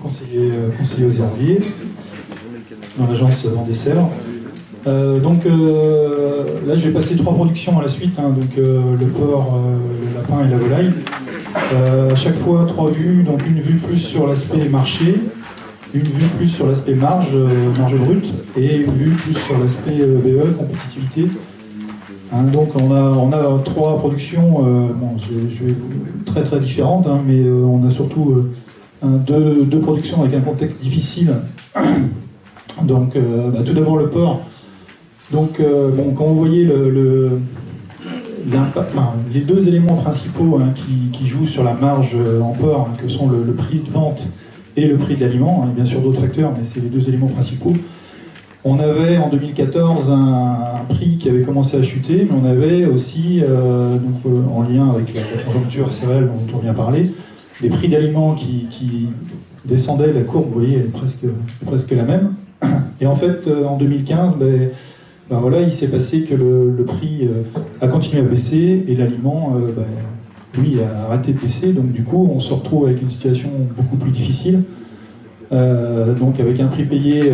conseiller aux herbiers dans l'agence Vendée-Sèvres. Là, je vais passer 3 productions à la suite, hein, le porc, le lapin et la volaille. À chaque fois, 3 vues, donc une vue plus sur l'aspect marché, une vue plus sur l'aspect marge brute, et une vue plus sur l'aspect BE, compétitivité. Hein, donc on a 3 productions très très différentes, hein, mais on a surtout deux productions avec un contexte difficile. Donc tout d'abord le porc. Donc quand vous voyez les 2 éléments principaux, hein, qui jouent sur la marge en porc, hein, que sont le prix de vente et le prix de l'aliment, hein, bien sûr d'autres facteurs, mais c'est les 2 éléments principaux. On avait en 2014 un prix qui avait commencé à chuter, mais on avait aussi, en lien avec la conjoncture céréale dont on vient parler, des prix d'aliments qui descendaient, la courbe, vous voyez, elle est presque la même. Et en fait, en 2015, il s'est passé que le prix a continué à baisser et l'aliment, lui, a arrêté de baisser. Donc du coup, on se retrouve avec une situation beaucoup plus difficile. Donc avec un prix payé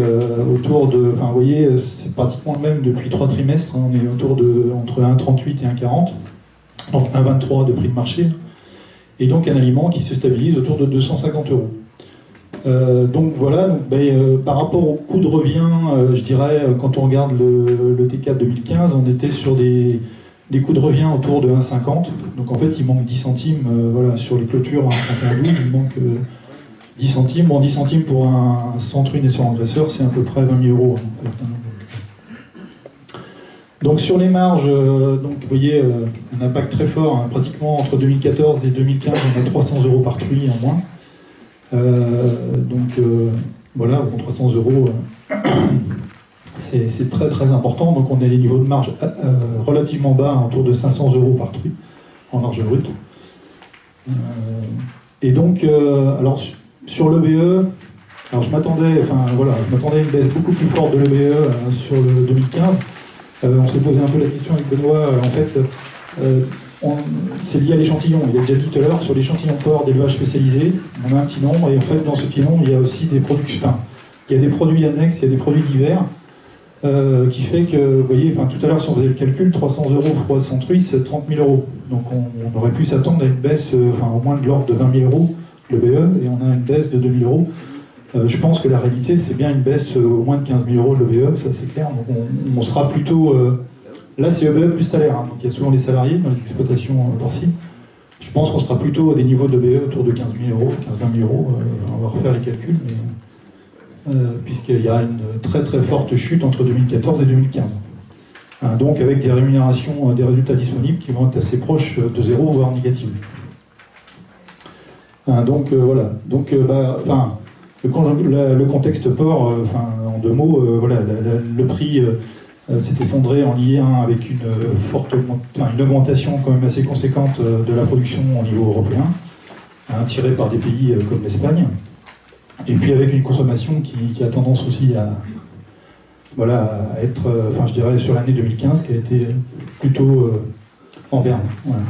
autour de... Enfin, vous voyez, c'est pratiquement le même depuis 3 trimestres. Hein, on est entre 1,38 et 1,40. Donc 1,23 de prix de marché. Et donc un aliment qui se stabilise autour de 250 €. Par rapport au coût de revient, je dirais, quand on regarde le T4 2015, on était sur des coûts de revient autour de 1,50. Donc en fait, il manque 10 centimes sur les clôtures à 31,12, il manque 10 centimes. Bon, 10 centimes pour un centruine et sur engraisseur, c'est à peu près 20 000 €. Donc sur les marges, vous voyez, un impact très fort, hein, pratiquement entre 2014 et 2015, on a 300 € par truie en moins. 300 €, c'est très très important. Donc on a des niveaux de marge relativement bas, autour de 500 € par truie en marge brute. Alors sur l'EBE, je m'attendais à une baisse beaucoup plus forte de l'EBE sur le 2015. On s'est posé un peu la question avec Benoît. C'est lié à l'échantillon. Il a déjà dit tout à l'heure, sur l'échantillon porc d'élevage spécialisé, on a un petit nombre, et en fait, dans ce petit nombre, il y a aussi des produits, il y a des produits annexes, il y a des produits divers, qui fait que, vous voyez, tout à l'heure, si on faisait le calcul, 300 € fois 100 truies, c'est 30 000 €. Donc on aurait pu s'attendre à une baisse, au moins de l'ordre de 20 000 € le BE, et on a une baisse de 2 000 €. Je pense que la réalité, c'est bien une baisse au moins de 15 000 € le BE, ça c'est clair. Donc on sera plutôt... Là, c'est EBE plus salaire, hein, donc il y a souvent les salariés dans les exploitations porcines. Je pense qu'on sera plutôt à des niveaux de BE autour de 15 000 €, 15-20 000 €. On va refaire les calculs, puisqu'il y a une très très forte chute entre 2014 et 2015. Hein, donc avec des rémunérations, des résultats disponibles qui vont être assez proches de 0, voire négatives. Hein, le contexte porc, en 2 mots, le prix s'est effondré en lien avec une augmentation quand même assez conséquente de la production au niveau européen, hein, tirée par des pays comme l'Espagne, et puis avec une consommation qui a tendance aussi à être, je dirais, sur l'année 2015, qui a été plutôt en berne. Voilà.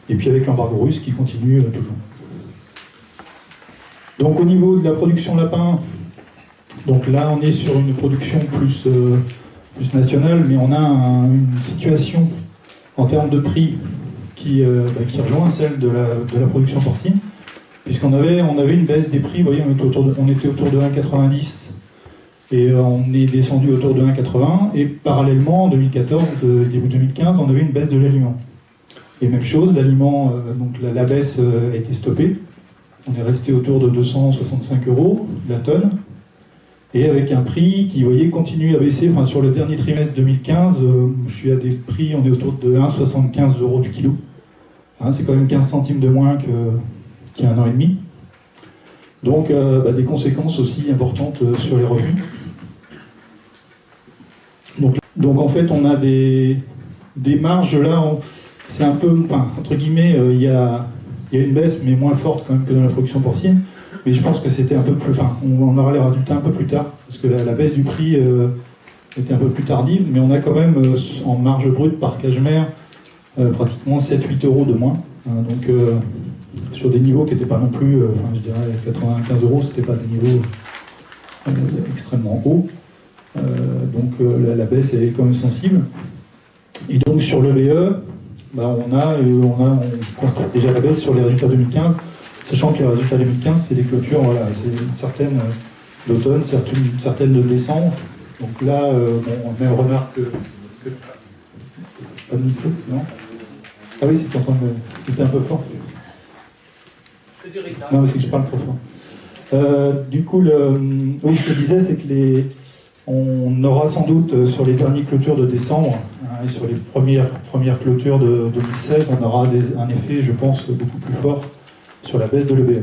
Et puis avec l'embargo russe qui continue toujours. Donc au niveau de la production lapin, donc là on est sur une production plus nationale, mais on a une situation en termes de prix qui rejoint celle de la production porcine, puisqu'on avait une baisse des prix. Vous voyez, on était autour de 1,90 et on est descendu autour de 1,80, et parallèlement en 2014, début 2015, on avait une baisse de l'aliment. Et même chose, l'aliment, la baisse a été stoppée. On est resté autour de 265 € la tonne, et avec un prix qui, vous voyez, continue à baisser. Sur le dernier trimestre 2015, je suis à des prix, on est autour de 1,75 € du kilo. Hein, c'est quand même 15 centimes de moins qu'il y a 1 an et demi. Donc des conséquences aussi importantes sur les revenus. Donc en fait, on a des marges là, c'est un peu, entre guillemets, il y a une baisse, mais moins forte quand même que dans la production porcine. Mais je pense que c'était un peu plus... on aura les résultats un peu plus tard, parce que la baisse du prix était un peu plus tardive, mais on a quand même, en marge brute par cage mère, pratiquement 7-8 € de moins. Hein, donc sur des niveaux qui n'étaient pas non plus, enfin je dirais 95 €, c'était pas des niveaux extrêmement hauts. Donc la baisse est quand même sensible. Et donc sur le l'EBE, on constate déjà la baisse sur les résultats 2015, sachant que les résultats 2015, c'est des clôtures, voilà, c'est certaines d'automne, certaines de décembre. Donc là, on même remarque que... Pas de micro, non? Ah oui, c'est en train de... C'était un peu fort. Non, mais c'est que je parle trop fort. Du coup, oui, ce que je disais, c'est que on aura sans doute sur les dernières clôtures de décembre et sur les premières clôtures de 2016, on aura un effet, je pense, beaucoup plus fort sur la baisse de l'EBM.